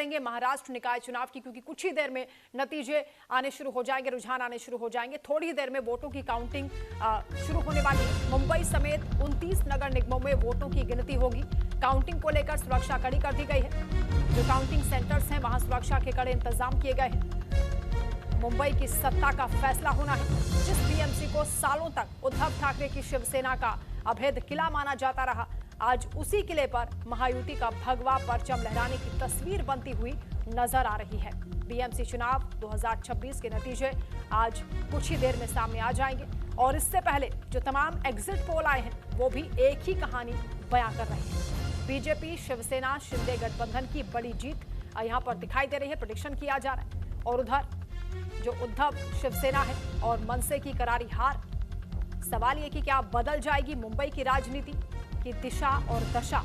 करेंगे महाराष्ट्र निकाय चुनाव की, क्योंकि कुछ ही देर में नतीजे आने शुरू हो जाएंगे, रुझान आने शुरू हो जाएंगे। थोड़ी ही देर में वोटों की काउंटिंग शुरू होने वाली है। मुंबई समेत 29 नगर निगमों में वोटों की गिनती होगी। काउंटिंग को लेकर सुरक्षा कड़ी कर दी गई है। जो काउंटिंग सेंटर्स हैं वहां सुरक्षा के कड़े इंतजाम किए गए हैं। मुंबई की सत्ता का फैसला होना है। जिस बीएमसी को सालों तक उद्धव ठाकरे की शिवसेना का अभेद किला माना जाता रहा, आज उसी किले पर महायुति का भगवा परचम लहराने की तस्वीर बनती हुई नजर आ रही है। बीएमसी चुनाव 2026 के नतीजे आज कुछ ही देर में सामने आ जाएंगे और इससे पहले जो तमाम एग्जिट पोल आए हैं वो भी एक ही कहानी बयां कर रहे हैं। बीजेपी शिवसेना शिंदे गठबंधन की बड़ी जीत यहां पर दिखाई दे रही है, प्रेडिक्शन किया जा रहा है। और उधर जो उद्धव शिवसेना है और मनसे की करारी हार। सवाल ये कि क्या बदल जाएगी मुंबई की राजनीति की दिशा और दशा।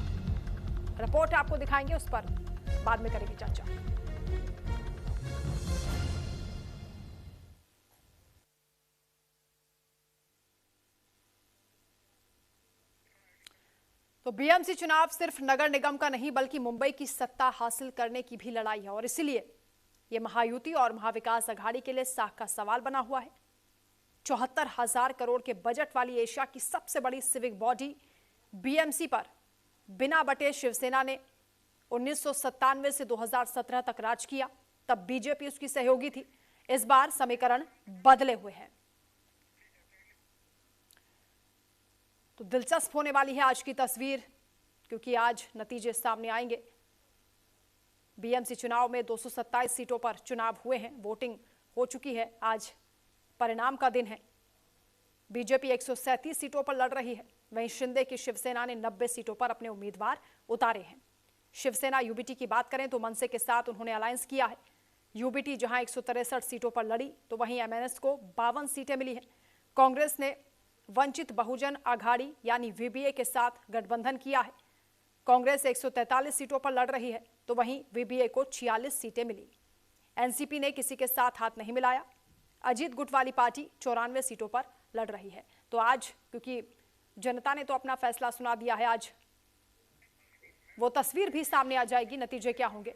रिपोर्ट आपको दिखाएंगे, उस पर बाद में करेंगे चर्चा। तो बीएमसी चुनाव सिर्फ नगर निगम का नहीं बल्कि मुंबई की सत्ता हासिल करने की भी लड़ाई है और इसीलिए यह महायुति और महाविकास अघाड़ी के लिए साख का सवाल बना हुआ है। 74,000 करोड़ के बजट वाली एशिया की सबसे बड़ी सिविक बॉडी बीएमसी पर बिना बटे शिवसेना ने 1997 से 2017 तक राज किया, तब बीजेपी उसकी सहयोगी थी। इस बार समीकरण बदले हुए हैं। तो दिलचस्प होने वाली है आज की तस्वीर, क्योंकि आज नतीजे सामने आएंगे। बीएमसी चुनाव में 227 सीटों पर चुनाव हुए हैं, वोटिंग हो चुकी है। आज परिणाम का दिन है। बीजेपी 137 सीटों पर लड़ रही है, वहीं शिंदे की शिवसेना ने 90 सीटों पर अपने उम्मीदवार उतारे हैं। शिवसेना यूबीटी की बात करें तो मनसे के साथ उन्होंने अलायंस किया है। यूबीटी जहां 163 सीटों पर लड़ी तो वहीं एमएनएस को 52 सीटें मिली हैं। कांग्रेस ने वंचित बहुजन अघाड़ी यानी वीबीए के साथ गठबंधन किया है। कांग्रेस 143 सीटों पर लड़ रही है तो वहीं वीबीए को 46 सीटें मिली। एनसीपी ने किसी के साथ हाथ नहीं मिलाया। अजीत गुट वाली पार्टी 94 सीटों पर लड़ रही है। तो आज क्योंकि जनता ने तो अपना फैसला सुना दिया है, आज वो तस्वीर भी सामने आ जाएगी, नतीजे क्या होंगे।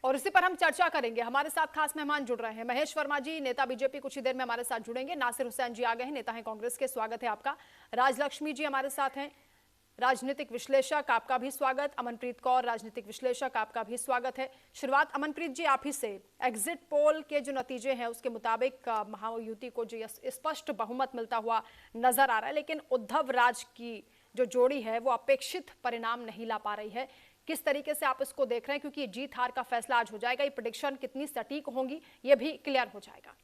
और इसी पर हम चर्चा करेंगे। हमारे साथ खास मेहमान जुड़ रहे हैं। महेश वर्मा जी, नेता बीजेपी, कुछ ही देर में हमारे साथ जुड़ेंगे। नासिर हुसैन जी आ गए हैं, नेता हैं कांग्रेस के, स्वागत है आपका। राजलक्ष्मी जी हमारे साथ हैं, राजनीतिक विश्लेषक, आपका भी स्वागत। अमनप्रीत कौर, राजनीतिक विश्लेषक, आपका भी स्वागत है। शुरुआत अमनप्रीत जी आप ही से। एग्जिट पोल के जो नतीजे हैं उसके मुताबिक महायुति को जो स्पष्ट बहुमत मिलता हुआ नजर आ रहा है, लेकिन उद्धव राज की जो जोड़ी है वो अपेक्षित परिणाम नहीं ला पा रही है। किस तरीके से आप इसको देख रहे हैं, क्योंकि जीत हार का फैसला आज हो जाएगा, ये प्रेडिक्शन कितनी सटीक होंगी ये भी क्लियर हो जाएगा।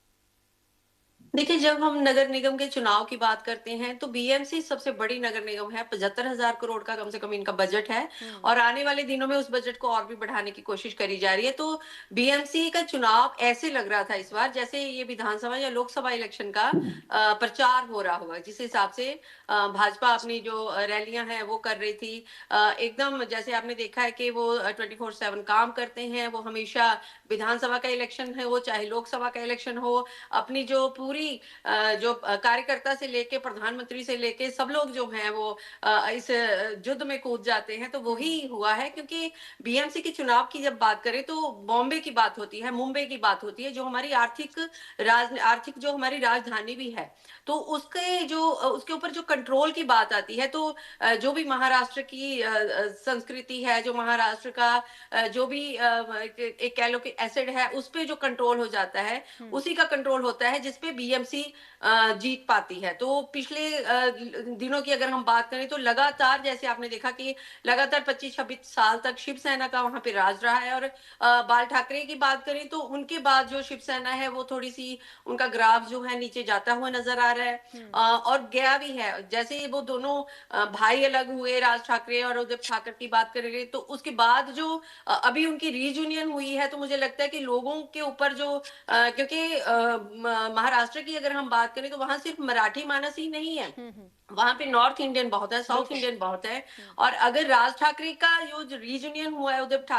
देखिए, जब हम नगर निगम के चुनाव की बात करते हैं तो बीएमसी सबसे बड़ी नगर निगम है। 75,000 करोड़ का कम से कम इनका बजट है और आने वाले दिनों में उस बजट को और भी बढ़ाने की कोशिश करी जा रही है। तो बीएमसी का चुनाव ऐसे लग रहा था इस बार जैसे ये विधानसभा या लोकसभा इलेक्शन का प्रचार हो रहा होगा। जिस हिसाब से भाजपा अपनी जो रैलियां हैं वो कर रही थी, एकदम जैसे आपने देखा है कि वो 24/7 काम करते हैं। वो हमेशा विधानसभा का इलेक्शन है वो चाहे लोकसभा का इलेक्शन हो, अपनी जो पूरी जो कार्यकर्ता से लेके प्रधानमंत्री से लेके सब लोग जो हैं वो इस युद्ध में कूद जाते हैं। तो वही हुआ है, क्योंकि बीएमसी के चुनाव की जब बात करें तो बॉम्बे की बात होती है, मुंबई की बात होती है, जो हमारी आर्थिक जो हमारी राजधानी भी है। तो उसके ऊपर जो कंट्रोल की बात आती है, तो जो भी महाराष्ट्र की संस्कृति है, जो महाराष्ट्र का जो भी एक कह लो कि एसिड है, उस पे जो कंट्रोल हो जाता है उसी का कंट्रोल होता है जिसपे बीएमसी जीत पाती है। तो पिछले दिनों की अगर हम बात करें तो लगातार, जैसे आपने देखा कि लगातार 25-26 साल तक शिवसेना का वहां पे राज रहा है। और बाल ठाकरे की बात करें तो उनके बाद जो शिवसेना है वो थोड़ी सी उनका ग्राफ जो है नीचे जाता हुआ नजर आ रहा है और गया भी है। जैसे वो दोनों भाई अलग हुए, राज ठाकरे और उद्धव ठाकरे की बात करेंगे तो उसके बाद जो अभी उनकी रीयूनियन हुई है, तो मुझे लगता है कि लोगों के ऊपर जो क्योंकि महाराष्ट्र की अगर हम बात करें तो वहां सिर्फ मराठी मानस ही नहीं है, वहां पे नॉर्थ इंडियन बहुत है, साउथ इंडियन बहुत है। और अगर राज ठाकरे का जो रीयूनियन हुआ है उद्धव